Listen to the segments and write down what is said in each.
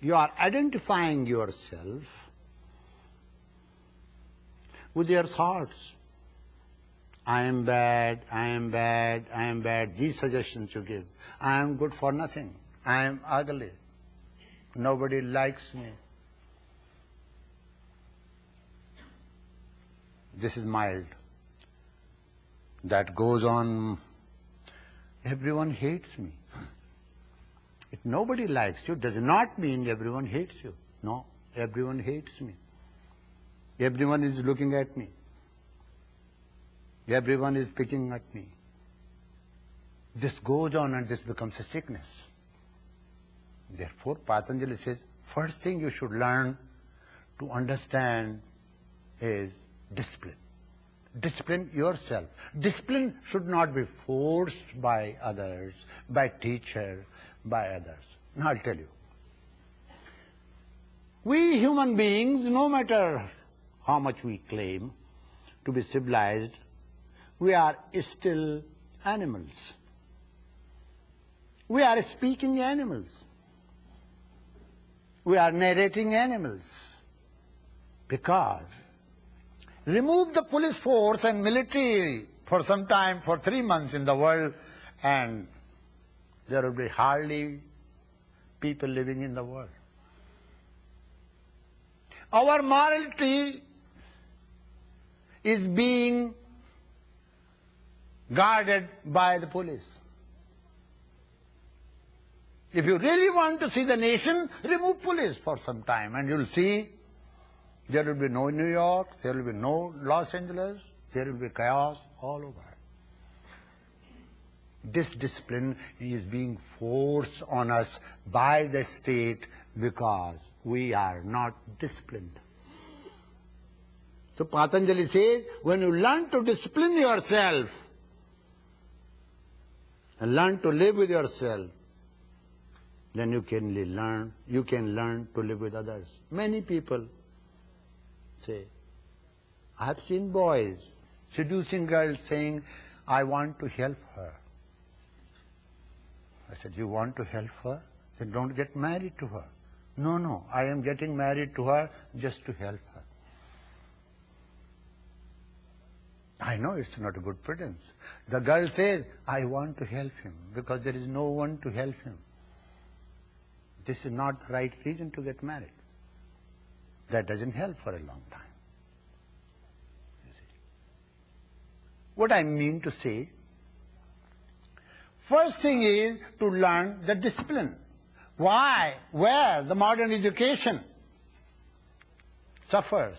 You are identifying yourself with your thoughts. I am bad, I am bad, I am bad. These suggestions you give. I am good for nothing. I am ugly. Nobody likes me. This is mild. That goes on. Everyone hates me. If nobody likes you, does not mean everyone hates you. No, everyone hates me. Everyone is looking at me. Everyone is picking at me. This goes on and this becomes a sickness. Therefore, Patanjali says, first thing you should learn to understand is discipline. Discipline yourself. Discipline should not be forced by others, by teacher, by others. Now I'll tell you. We human beings, no matter how much we claim to be civilized, we are still animals. We are speaking animals. We are narrating animals. Because remove the police force and military for some time, for 3 months in the world, and there will be hardly people living in the world. Our morality is being guarded by the police. If you really want to see the nation, remove police for some time and you'll see there will be no New York, there will be no Los Angeles, there will be chaos all over. This discipline is being forced on us by the state because we are not disciplined. So Patanjali says, when you learn to discipline yourself and learn to live with yourself, then you can learn to live with others. Many people say, I have seen boys seducing girls saying, I want to help her. I said, you want to help her? Then don't get married to her. No, I am getting married to her just to help her. I know it's not a good pretense. The girl says, I want to help him because there is no one to help him. This is not the right reason to get married. That doesn't help for a long time. You see. What I mean to say, first thing is to learn the discipline. Why? Where the modern education suffers.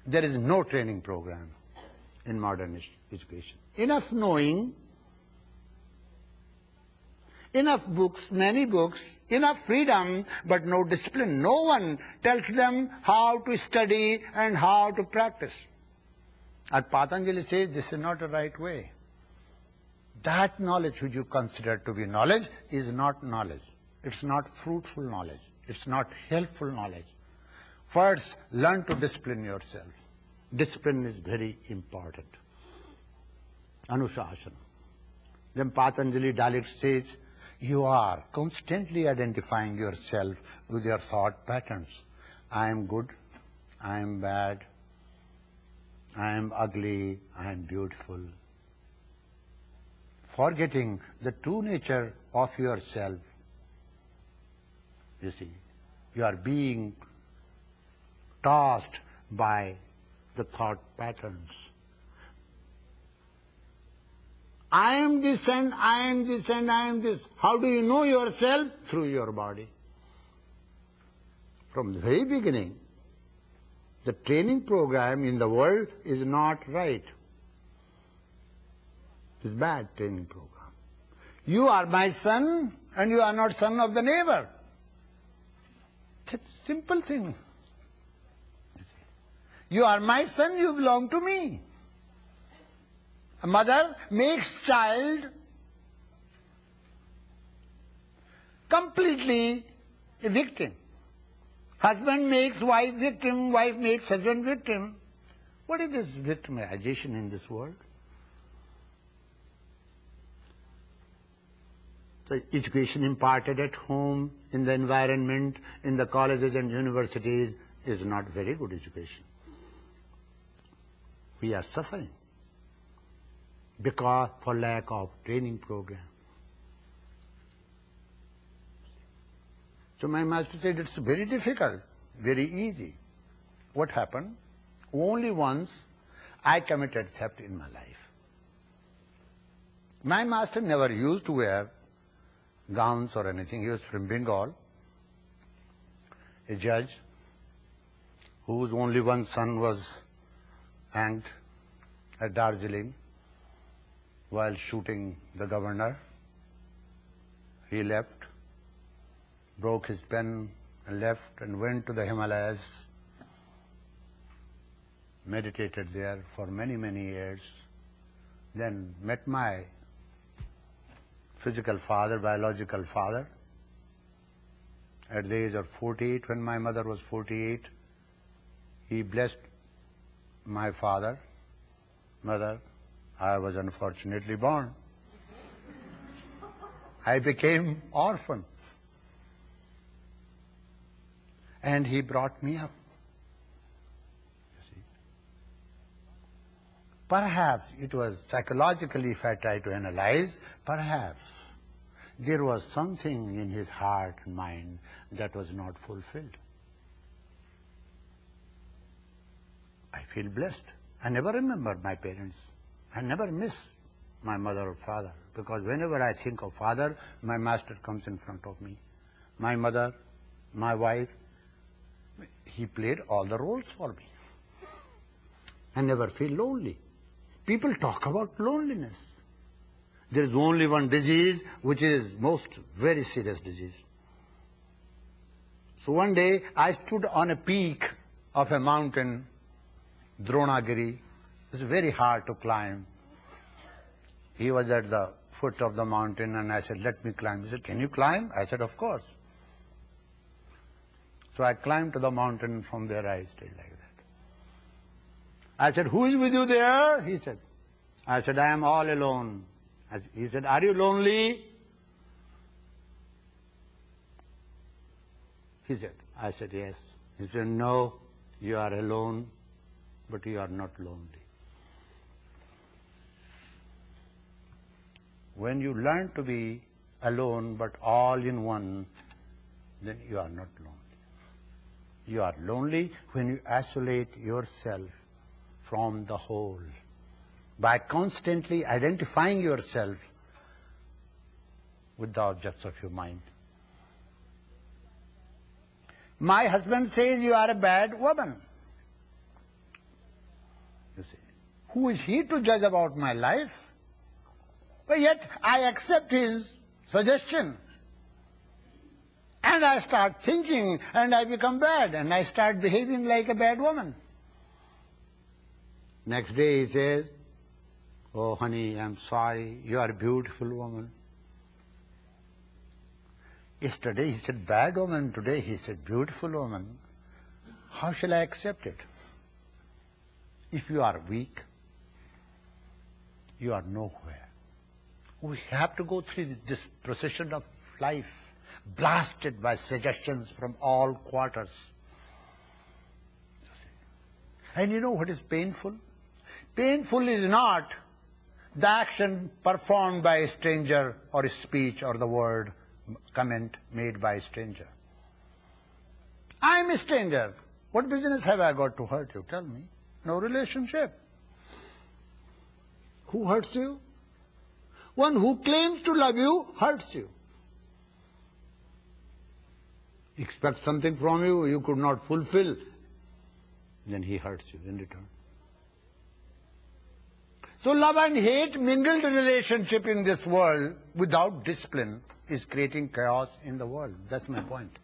There is no training program in modern education. Enough knowing, enough books, many books, enough freedom, but no discipline. No one tells them how to study and how to practice. And Patanjali says this is not the right way. That knowledge which you consider to be knowledge is not knowledge. It's not fruitful knowledge. It's not helpful knowledge. First, learn to discipline yourself. Discipline is very important. Anushasana. Then Patanjali Dalit says, you are constantly identifying yourself with your thought patterns. I am good, I am bad, I am ugly, I am beautiful. Forgetting the true nature of yourself. You see, you are being tossed by the thought patterns. I am this and I am this and I am this. How do you know yourself? Through your body. From the very beginning, the training program in the world is not right. It's bad training program. You are my son and you are not son of the neighbor. It's a simple thing. You are my son, you belong to me. A mother makes child completely a victim. Husband makes wife victim, wife makes husband victim. What is this victimization in this world? The education imparted at home, in the environment, in the colleges and universities is not very good education. We are suffering because for lack of training program. So my master said it's very difficult, very easy. What happened? Only once I committed theft in my life. My master never used to wear gowns or anything. He was from Bengal, a judge whose only one son was hanged at Darjeeling while shooting the governor. He left, broke his pen and left and went to the Himalayas, meditated there for many, many years, then met my physical father, biological father. At the age of 48, when my mother was 48, he blessed my father, mother. I was unfortunately born. I became orphan. And he brought me up. You see. Perhaps it was psychologically, if I try to analyze, perhaps there was something in his heart and mind that was not fulfilled. I feel blessed. I never remember my parents. I never miss my mother or father, because whenever I think of father, my master comes in front of me. My mother, my wife, he played all the roles for me. I never feel lonely. People talk about loneliness. There is only one disease which is very serious disease. So one day I stood on a peak of a mountain, Dronagiri. It's very hard to climb. He was at the foot of the mountain and I said, let me climb. He said, can you climb? I said, of course. So I climbed to the mountain. From there I stayed like that. I said, who is with you there? He said. I said, I am all alone. He said, are you lonely? He said. I said, yes. He said, no, you are alone, but you are not lonely. When you learn to be alone but all in one, then you are not lonely. You are lonely when you isolate yourself from the whole by constantly identifying yourself with the objects of your mind. My husband says you are a bad woman. You see, who is he to judge about my life? But yet I accept his suggestion. And I start thinking and I become bad and I start behaving like a bad woman. Next day he says, oh honey, I'm sorry, you are a beautiful woman. Yesterday he said bad woman, today he said beautiful woman. How shall I accept it? If you are weak, you are nowhere. We have to go through this procession of life, blasted by suggestions from all quarters. And you know what is painful? Painful is not the action performed by a stranger or a speech or the word, comment made by a stranger. I am a stranger. What business have I got to hurt you? Tell me. No relationship. Who hurts you? One who claims to love you hurts you. Expect something from you, you could not fulfill, then he hurts you in return. So love and hate mingled relationship in this world without discipline is creating chaos in the world. That's my point.